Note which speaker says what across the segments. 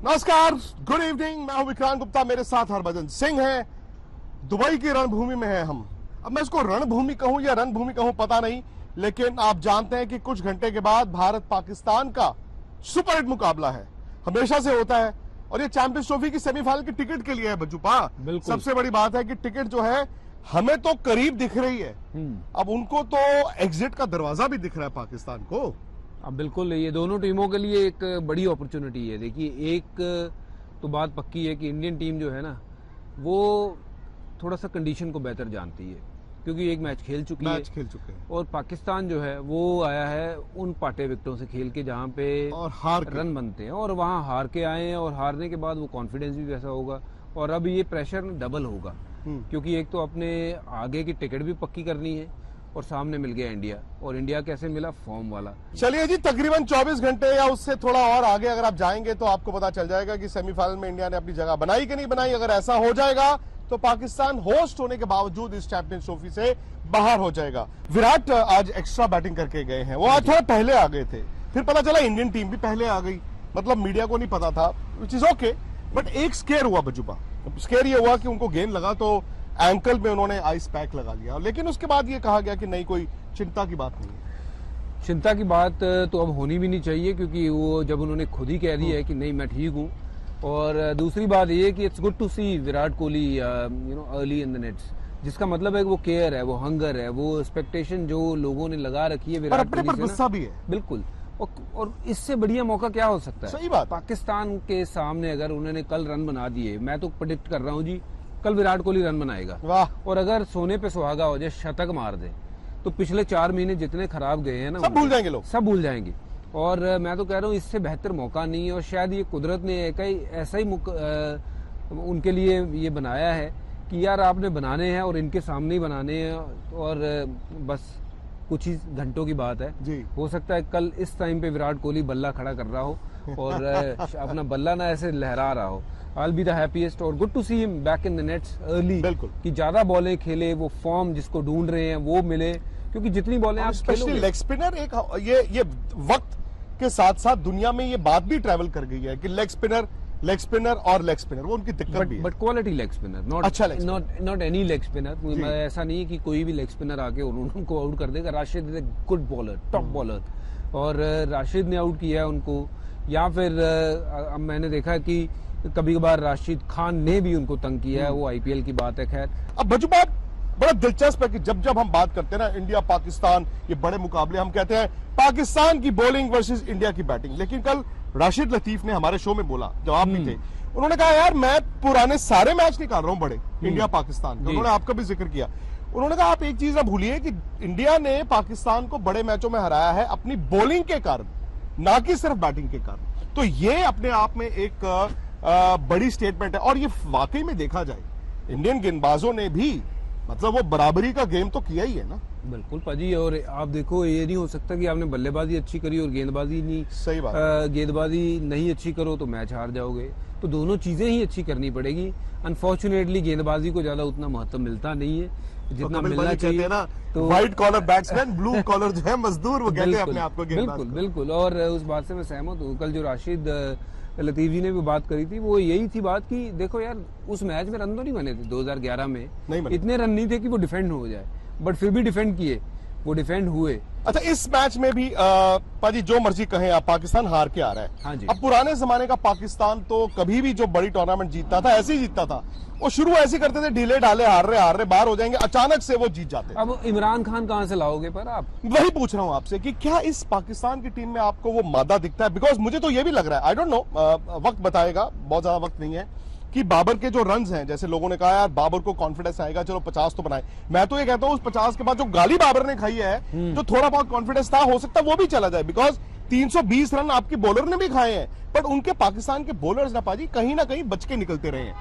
Speaker 1: नमस्कार, good evening. मैं हूं विक्रांत गुप्ता, मेरे साथ हरभजन सिंह है। दुबई की रणभूमि में है हम। अब मैं इसको रणभूमि कहूं या रणभूमि कहूं पता नहीं, लेकिन आप जानते हैं कि कुछ घंटे के बाद भारत पाकिस्तान का सुपरहिट मुकाबला है, हमेशा से होता है। और ये चैंपियंस ट्रॉफी की सेमीफाइनल के टिकट के लिए है बज्जूपा। सबसे बड़ी बात है कि टिकट जो है हमें तो करीब दिख रही है, अब उनको तो एग्जिट का दरवाजा भी दिख रहा है पाकिस्तान को।
Speaker 2: अब बिल्कुल ये दोनों टीमों के लिए एक बड़ी अपॉर्चुनिटी है। देखिए, एक तो बात पक्की है कि इंडियन टीम जो है ना, वो थोड़ा सा कंडीशन को बेहतर जानती है, क्योंकि एक मैच खेल चुके हैं। और पाकिस्तान जो है वो आया है उन पाटे विकेटों से खेल के जहाँ पे
Speaker 1: और हार
Speaker 2: रन बनते हैं, और वहाँ हार के आए हैं। और हारने के बाद वो कॉन्फिडेंस भी वैसा होगा, और अब ये प्रेशर डबल होगा, क्योंकि एक तो अपने आगे की टिकट भी पक्की करनी है, और सामने मिल गया इंडिया। और इंडिया कैसे मिला? फॉर्म वाला।
Speaker 1: चलिए जी, तकरीबन 24 घंटे या उससे थोड़ा और आगे अगर आप जाएंगे तो आपको पता चल जाएगा कि सेमीफाइनल में इंडिया ने अपनी जगह बनाई कि नहीं बनाई। अगर ऐसा हो जाएगा तो पाकिस्तान होस्ट होने के बावजूद इस चैंपियंस ट्रॉफी से बाहर हो जाएगा। विराट आज एक्स्ट्रा बैटिंग करके गए हैं, वो आज थोड़ा पहले आ गए थे, फिर पता चला इंडियन टीम भी पहले आ गई। मतलब मीडिया को नहीं पता था, विच इज ओके। बट एक स्केयर हुआ बजुबा। स्केयर ये हुआ कि उनको गेंद लगा तो एंकल में उन्होंने आइस पैक लगा लिया, लेकिन उसके बाद ये कहा गया कि नहीं, कोई चिंता की बात नहीं है।
Speaker 2: चिंता की बात तो अब होनी भी नहीं चाहिए, क्योंकि वो जब उन्होंने खुद ही कह दिया है कि नहीं मैं ठीक हूँ। और दूसरी बात ये कि it's good to see Virat Kohli early in the nets, जिसका मतलब है कि वो केयर है, वो हंगर है, वो एक्सपेक्टेशन जो लोगों ने लगा रखी है विराट कोहली से,
Speaker 1: गुस्सा भी है
Speaker 2: बिल्कुल। और इससे बढ़िया मौका क्या हो सकता है?
Speaker 1: सही बात।
Speaker 2: पाकिस्तान के सामने अगर उन्होंने कल रन बना दिए, मैं तो प्रेडिक्ट कर रहा हूँ जी, कल विराट कोहली रन बनाएगा।
Speaker 1: वाह।
Speaker 2: और अगर सोने पे सुहागा हो जाए, शतक मार दे, तो पिछले 4 महीने जितने खराब गए हैं ना,
Speaker 1: सब भूल जाएंगे लोग,
Speaker 2: सब भूल जाएंगे। और मैं तो कह रहा हूँ इससे बेहतर मौका नहीं है, और शायद ये कुदरत ने ऐसा ही उनके लिए ये बनाया है कि यार आपने बनाने हैं और इनके सामने ही बनाने हैं, और बस कुछ ही घंटों की बात है
Speaker 1: जी।
Speaker 2: हो सकता है कल इस टाइम पे विराट कोहली बल्ला खड़ा कर रहा हो और अपना बल्ला ना ऐसे लहरा रहा हो। I'll be the happiest, और good to see him back in the nets early।
Speaker 1: बिल्कुल,
Speaker 2: कि ज्यादा बॉलें खेले, वो फॉर्म जिसको ढूंढ रहे हैं वो मिले, क्योंकि जितनी बॉलें आप खेलोगे।
Speaker 1: लेग स्पिनर एक ये वक्त के साथ साथ दुनिया में ये बात भी ट्रैवल कर गई है कि लेग स्पिनर वो उनकी दिक्कत भी है।
Speaker 2: But quality leg spinner, not any leg spinner. ऐसा नहीं है कि कोई भी लेग स्पिनर आके उनको आउट कर देगा। Rashid is a good bowler, top bowler, और राशिद ने आउट किया है उनको। या फिर अब मैंने देखा कि कभी कभार राशिद खान ने भी उनको तंग किया है, वो आईपीएल की बात है। खैर,
Speaker 1: अब बजू बात बड़ा दिलचस्प है कि जब हम बात करते हैं ना इंडिया पाकिस्तान, ये बड़े मुकाबले, हम कहते हैं पाकिस्तान की बॉलिंग वर्सेस इंडिया की बैटिंग। लेकिन कल राशिद लतीफ ने हमारे शो में बोला, जवाब भी थे, उन्होंने कहा यार मैं पुराने सारे मैच निकाल रहा हूं बड़े इंडिया पाकिस्तान के। उन्होंने आपका भी जिक्र किया। उन्होंने कहा आप एक चीज ना भूलिए कि इंडिया ने पाकिस्तान को बड़े मैचों में हराया है अपनी बॉलिंग के कारण, ना कि सिर्फ बैटिंग के कारण। तो ये अपने आप में एक बड़ी स्टेटमेंट है। और ये वाकई में देखा जाए, इंडियन गेंदबाजों ने भी मतलब वो बराबरी का गेम तो किया ही है ना।
Speaker 2: बिल्कुल पाजी। और आप देखो, ये नहीं हो सकता कि आपने बल्लेबाजी अच्छी करी और गेंदबाजी नहीं।
Speaker 1: सही बात।
Speaker 2: गेंदबाजी नहीं अच्छी करो तो मैच हार जाओगे। तो दोनों चीजें ही अच्छी करनी पड़ेगी। अनफॉर्चुनेटली गेंदबाजी को ज्यादा उतना महत्व मिलता नहीं है जितना मिलना चाहिए ना।
Speaker 1: तो white collar batsman, blue collar जो है मजदूर, वो कहते हैं अपने आप को गेंदबाज।
Speaker 2: बिल्कुल। और उस बात से मैं सहमत हूँ। कल जो राशिद लतीफ जी ने भी बात करी थी, वो यही थी बात कि देखो यार, उस मैच में रन तो नहीं बने थे 2011 में, इतने रन नहीं थे कि वो डिफेंड हो जाए, बट फिर भी डिफेंड किए, वो डिफेंड हुए।
Speaker 1: अच्छा, इस मैच में भी पाजी जो मर्जी कहें आप, पाकिस्तान हार के आ रहा है।
Speaker 2: हाँ जी।
Speaker 1: अब पुराने जमाने का पाकिस्तान तो कभी भी जो बड़ी टूर्नामेंट जीतता था ऐसे ही जीतता था। वो शुरू ऐसे करते थे, ढीले ढाले, हार रहे बाहर हो जाएंगे, अचानक से वो जीत जाते।
Speaker 2: अब इमरान खान कहां से लाओगे? पर आप
Speaker 1: वही पूछ रहा हूं आपसे कि क्या इस पाकिस्तान की टीम में आपको वो मादा दिखता है? बिकॉज मुझे तो ये भी लग रहा है, आई डोंट नो, वक्त बताएगा, बहुत ज्यादा वक्त नहीं है, कि बाबर के जो रन्स हैं, जैसे लोगों ने कहा यार बाबर को कॉन्फिडेंस आएगा, चलो 50 तो बनाए। मैं तो ये कहता हूं उस 50 के बाद जो गाली बाबर ने खाई है, जो थोड़ा बहुत कॉन्फिडेंस था, हो सकता है वो भी चला जाए। बिकॉज 320 रन आपकी बॉलर ने भी खाए हैं, बट उनके पाकिस्तान के बॉलर्स ना पाजी कहीं ना कहीं बच के निकलते रहे हैं।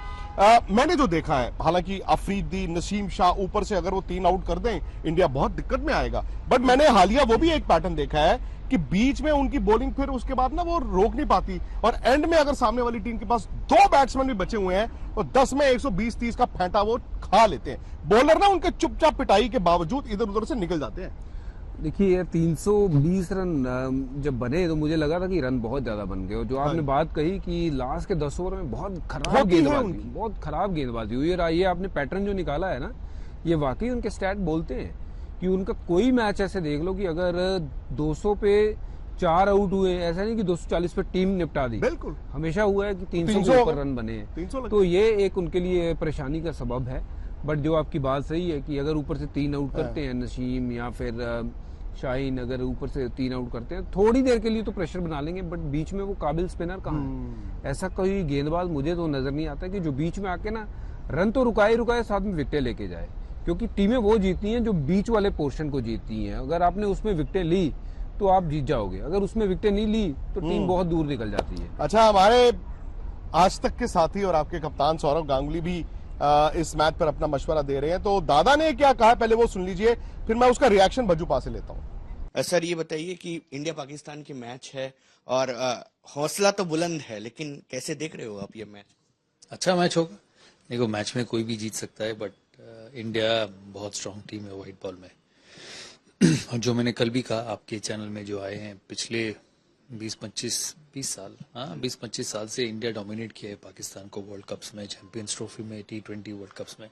Speaker 1: मैंने जो देखा है, हालांकि अफरीदी, नसीम शाह, ऊपर से अगर वो 3 आउट कर दें, इंडिया बहुत दिक्कत में आएगा। बट मैंने हालिया वो भी एक पैटर्न देखा है कि बीच में उनकी बॉलिंग फिर उसके बाद ना वो रोक नहीं पाती, और एंड में अगर सामने वाली टीम के पास 2 बैट्समैन भी बचे हुए हैं तो 10 में 120-30 का फेंटा वो खा लेते हैं। बॉलर ना उनके चुपचाप पिटाई के बावजूद इधर उधर से निकल जाते हैं।
Speaker 2: देखिए 320 रन जब बने तो मुझे लगा था कि रन बहुत ज्यादा बन गए, और जो आपने बात कही कि लास्ट के 10 ओवर में बहुत खराब गेंदबाजी हुई, और ये आपने पैटर्न जो निकाला है ना, ये वाकई उनके स्टैट बोलते हैं कि उनका कोई मैच ऐसे देख लो कि अगर 200 पे 4 आउट हुए, ऐसा नहीं कि 240 पे टीम निपटा दी,
Speaker 1: बिल्कुल
Speaker 2: हमेशा हुआ है कि 300 के ऊपर रन बने हैं, तो ये एक उनके लिए परेशानी का सबब है। बट जो आपकी बात सही है कि अगर ऊपर से 3 आउट करते हैं नसीम या फिर शाहीन, अगर ऊपर से 3 आउट करते हैं थोड़ी देर के लिए तो प्रेशर बना लेंगे, बट बीच में वो काबिल स्पिनर कहाँ है? ऐसा कोई गेंदबाज मुझे तो नजर नहीं आता कि जो बीच में आके ना रन तो रुकाए साथ में विकेटें लेके जाए, क्योंकि टीमें वो जीतती हैं जो बीच वाले पोर्शन को जीतती हैं। अगर आपने उसमें विकेटें ली तो आप जीत जाओगे, अगर उसमें विकेटें नहीं ली तो टीम बहुत दूर निकल जाती है।
Speaker 1: अच्छा, हमारे आज तक के साथी और आपके कप्तान सौरव गांगुली भी इस मैच पर अपना मशवरा दे रहे हैं, तो दादा ने क्या कहा पहले वो सुन लीजिए, फिर मैं उसका रिएक्शन बजूपा से लेता हूँ।
Speaker 3: सर ये बताइए कि इंडिया पाकिस्तान की मैच है और हौसला तो बुलंद है, लेकिन कैसे देख रहे हो आप ये मैच?
Speaker 4: अच्छा मैच होगा। देखो मैच में कोई भी जीत सकता है, बट इंडिया बहुत स्ट्रांग टीम है व्हाइट बॉल में। और जो मैंने कल भी कहा आपके चैनल में, जो आए हैं पिछले 20-25 साल से इंडिया डोमिनेट किया है पाकिस्तान को वर्ल्ड कप्स में, चैंपियंस ट्रॉफी में, T20 वर्ल्ड कप्स में,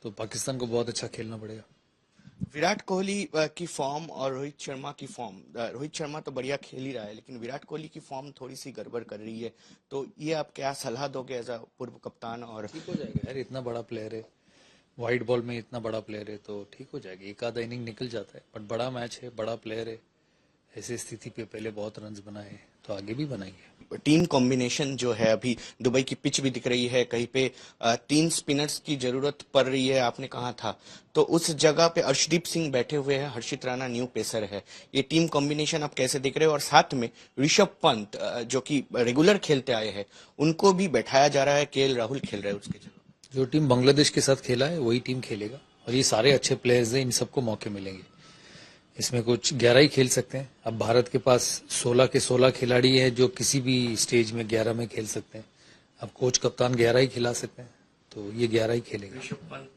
Speaker 4: तो पाकिस्तान को बहुत अच्छा खेलना पड़ेगा।
Speaker 3: विराट कोहली की फॉर्म और रोहित शर्मा की फॉर्म, रोहित शर्मा तो बढ़िया खेल ही रहा है, लेकिन विराट कोहली की फॉर्म थोड़ी सी गड़बड़ कर रही है, तो ये आप क्या सलाह दोगे एज अ पूर्व कप्तान? और
Speaker 4: ठीक हो जाएगा यार, इतना बड़ा प्लेयर है, व्हाइट बॉल में इतना बड़ा प्लेयर है तो ठीक हो जाएगी, एक आधा इनिंग निकल जाता है, बट बड़ा मैच है, बड़ा प्लेयर है, ऐसी स्थिति पे पहले बहुत रन बनाए तो आगे भी बनाएंगे।
Speaker 3: टीम कॉम्बिनेशन जो है, अभी दुबई की पिच भी दिख रही है, कहीं पे 3 स्पिनर्स की जरूरत पड़ रही है आपने कहा था, तो उस जगह पे अर्शदीप सिंह बैठे हुए हैं, हर्षित राणा न्यू पेसर है, ये टीम कॉम्बिनेशन आप कैसे देख रहे हो? और साथ में ऋषभ पंत जो कि रेगुलर खेलते आए हैं, उनको भी बैठाया जा रहा है, KL राहुल खेल रहे हैं उसके जगह।
Speaker 4: जो टीम बांग्लादेश के साथ खेला है वही टीम खेलेगा, और ये सारे अच्छे प्लेयर्स हैं, इन सबको मौके मिलेंगे, इसमें कुछ 11 ही खेल सकते हैं। अब भारत के पास 16 के 16 खिलाड़ी हैं जो किसी भी स्टेज में 11 में खेल सकते हैं। अब कोच कप्तान 11 ही खिला सकते हैं, तो ये 11 ही खेलेगा।
Speaker 3: ऋषभ पंत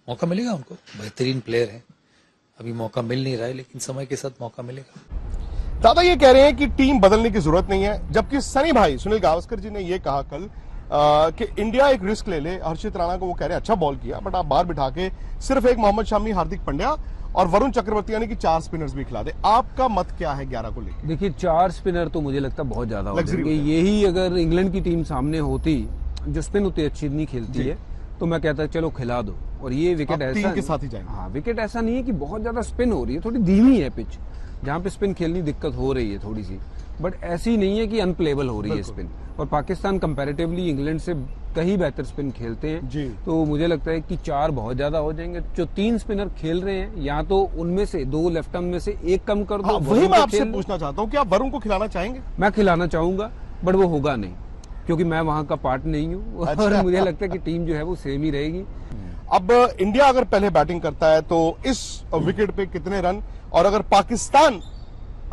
Speaker 4: मौका मिलेगा उनको, बेहतरीन प्लेयर है, अभी मौका मिल नहीं रहा है, लेकिन समय के साथ मौका मिलेगा।
Speaker 1: दादा ये कह रहे हैं कि टीम बदलने की जरूरत नहीं है, जबकि सनी भाई सुनील गावस्कर जी ने ये कहा कल कि इंडिया एक रिस्क ले ले। हर्षित राणा को वो कह रहे हैं अच्छा बॉल किया, बट आप बाहर बिठा के सिर्फ एक मोहम्मद शमी, हार्दिक पांड्या और वरुण चक्रवर्ती यानी कि 4 स्पिनर्स भी खिला दे। आपका मत क्या है 11 को लेकर?
Speaker 2: देखिए 4 स्पिनर तो मुझे लगता है बहुत ज्यादा हो जाएंगे। यही अगर इंग्लैंड की टीम सामने होती जो स्पिन उतनी अच्छी नहीं खेलती है, तो मैं कहता चलो खिला दो। और ये विकेट ऐसा
Speaker 1: टीम के साथ ही जाएंगे।
Speaker 2: हाँ, विकेट ऐसा नहीं है कि बहुत ज्यादा स्पिन हो रही है, थोड़ी धीमी है पिच, जहाँ पे स्पिन खेलनी दिक्कत हो रही है थोड़ी सी, बट ऐसी नहीं है कि अनप्लेबल हो रही है स्पिन। और पाकिस्तान कंपैरेटिवली इंग्लैंड से कहीं बेहतर स्पिन खेलते हैं जी। तो मुझे लगता है कि 4 बहुत ज्यादा हो जाएंगे। जो 3 स्पिनर खेल रहे हैं, या तो उनमें से 2 लेफ्ट आर्म में से एक कम कर दो।
Speaker 1: हाँ, वही मैं आपसे पूछना चाहता हूँ, क्या वरुण को खिलाना चाहेंगे?
Speaker 2: मैं खिलाना चाहूंगा, बट वो होगा नहीं, क्योंकि मैं वहां का पार्ट नहीं हूँ। अच्छा। और मुझे लगता है कि टीम जो है वो सेम ही रहेगी।
Speaker 1: अब इंडिया अगर पहले बैटिंग करता है तो इस विकेट पे कितने रन, और अगर पाकिस्तान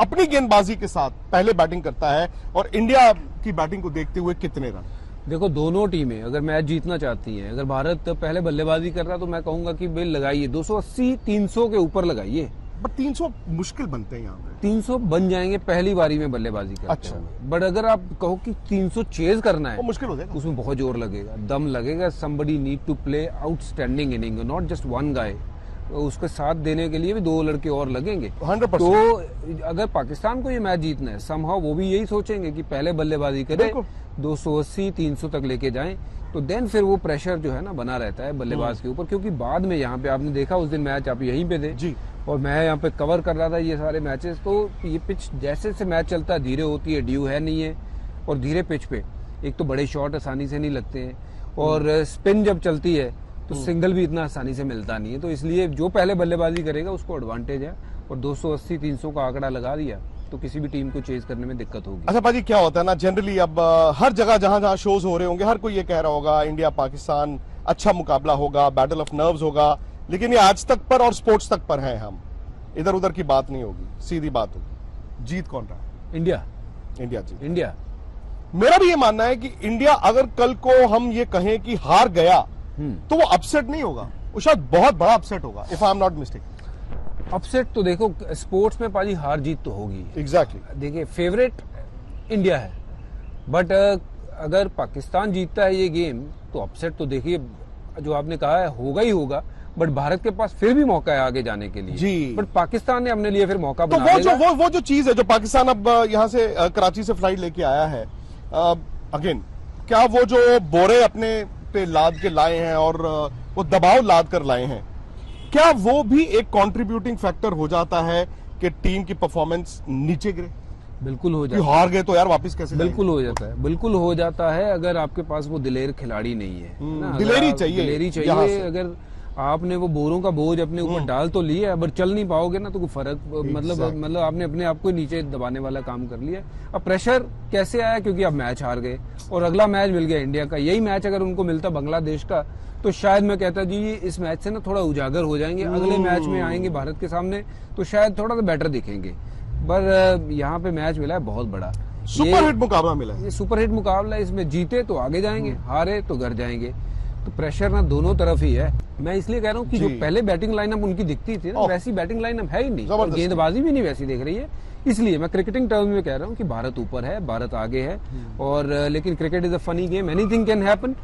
Speaker 1: अपनी गेंदबाजी के साथ पहले बैटिंग करता है और इंडिया की बैटिंग को देखते हुए कितने रन?
Speaker 2: देखो दोनों टीमें अगर मैच जीतना चाहती हैं, अगर भारत पहले बल्लेबाजी कर रहा है तो मैं कहूंगा कि बिल लगाइए 280-300 के ऊपर लगाइए।
Speaker 1: बट 300 मुश्किल बनते हैं यहाँ पे।
Speaker 2: 300 बन जाएंगे पहली बारी में बल्लेबाजी करते। अच्छा, बट अगर आप कहो कि 300 चेज करना है,
Speaker 1: वो मुश्किल हो जाएगा, उसमें
Speaker 2: बहुत जोर लगेगा, दम लगेगा। Somebody need to play outstanding inning, not just one guy. उसके साथ देने के लिए भी 2 लड़के और लगेंगे।
Speaker 1: 100%।
Speaker 2: तो अगर पाकिस्तान को ये मैच जीतना है, समहाउ वो भी यही सोचेंगे कि पहले बल्लेबाजी करें, 280-300 तक लेके जाएं, तो देन फिर वो प्रेशर जो है ना बना रहता है बल्लेबाज के ऊपर। क्योंकि बाद में यहाँ पे आपने देखा उस दिन मैच आप यहीं पे थे जी, और मैं यहाँ पे कवर कर रहा था ये सारे मैचेस, तो ये पिच जैसे से मैच चलता है धीरे होती है, ड्यू है नहीं है, और धीरे पिच पे एक तो बड़े शॉट आसानी से नहीं लगते हैं, और स्पिन जब चलती है तो सिंगल भी इतना आसानी से मिलता नहीं है। तो इसलिए जो पहले बल्लेबाजी करेगा उसको एडवांटेज है, और 280-300 का आंकड़ा लगा दिया तो किसी भी टीम को चेज करने में दिक्कत होगी।
Speaker 1: अच्छा पाजी, क्या होता है ना जनरली, अब हर जगह जहां जहां शोज हो रहे होंगे हर कोई ये कह रहा होगा इंडिया पाकिस्तान अच्छा मुकाबला होगा, बैटल ऑफ नर्व्स होगा, लेकिन ये आज तक पर और स्पोर्ट्स तक पर है, हम इधर उधर की बात नहीं होगी, सीधी बात होगी। जीत कौन रहा?
Speaker 2: इंडिया।
Speaker 1: इंडिया जीत।
Speaker 2: इंडिया।
Speaker 1: मेरा भी ये मानना है कि इंडिया अगर कल को हम ये कहें कि हार गया तो वो अपसेट नहीं होगा, वो शायद बहुत बड़ा अपसेट होगा, if I am not mistake.
Speaker 2: Upset तो देखो, स्पोर्ट्स में पाजी हार जीत तो होगी।
Speaker 1: एग्जैक्टली।
Speaker 2: देखिए फेवरेट इंडिया है, बट अगर पाकिस्तान जीतता है ये गेम तो अपसेट तो देखिए जो आपने कहा है होगा ही होगा, बट भारत के पास फिर भी मौका है आगे जाने के लिए
Speaker 1: जी।
Speaker 2: बट पाकिस्तान ने अपने लिए फिर मौका
Speaker 1: तो
Speaker 2: बना
Speaker 1: वो जो चीज है जो पाकिस्तान अब यहाँ से कराची से फ्लाइट लेके आया है, अगेन क्या वो जो बोरे अपने पे लाद के लाए हैं और वो दबाव लाद कर लाए हैं, क्या वो भी एक कंट्रीब्यूटिंग फैक्टर हो जाता है कि टीम की परफॉर्मेंस नीचे गिरे?
Speaker 2: बिल्कुल हो जाता है।
Speaker 1: हार गए तो यार वापस कैसे?
Speaker 2: बिल्कुल हो जाता है, बिल्कुल हो जाता है अगर आपके पास वो दिलेर खिलाड़ी नहीं है ना।
Speaker 1: दिलेरी चाहिए,
Speaker 2: दिलेरी चाहिए। अगर आपने वो बोरों का बोझ अपने ऊपर डाल तो लिया, बट चल नहीं पाओगे ना तो कोई फर्क मतलब आपने अपने आप को नीचे दबाने वाला काम कर लिया। अब प्रेशर कैसे आया? क्योंकि अब मैच हार गए और अगला मैच मिल गया इंडिया का। यही मैच अगर उनको मिलता बांग्लादेश का तो शायद मैं कहता जी इस मैच से ना थोड़ा उजागर हो जाएंगे, अगले मैच में आएंगे भारत के सामने तो शायद थोड़ा सा बेटर दिखेंगे। पर यहाँ पे मैच मिला है बहुत बड़ा,
Speaker 1: सुपरहिट मुकाबला मिला है।
Speaker 2: ये सुपरहिट मुकाबला है, इसमें जीते तो आगे जाएंगे, हारे तो घर जाएंगे। तो प्रेशर ना दोनों तरफ ही है। मैं इसलिए कह रहा हूँ कि जो पहले बैटिंग लाइनअप उनकी दिखती थी ना, वैसी बैटिंग लाइनअप है ही नहीं और गेंदबाजी भी नहीं वैसी दिख रही है। इसलिए मैं क्रिकेटिंग टर्म में कह रहा हूँ कि भारत ऊपर है, भारत आगे है। और लेकिन cricket is a funny game, anything can happen.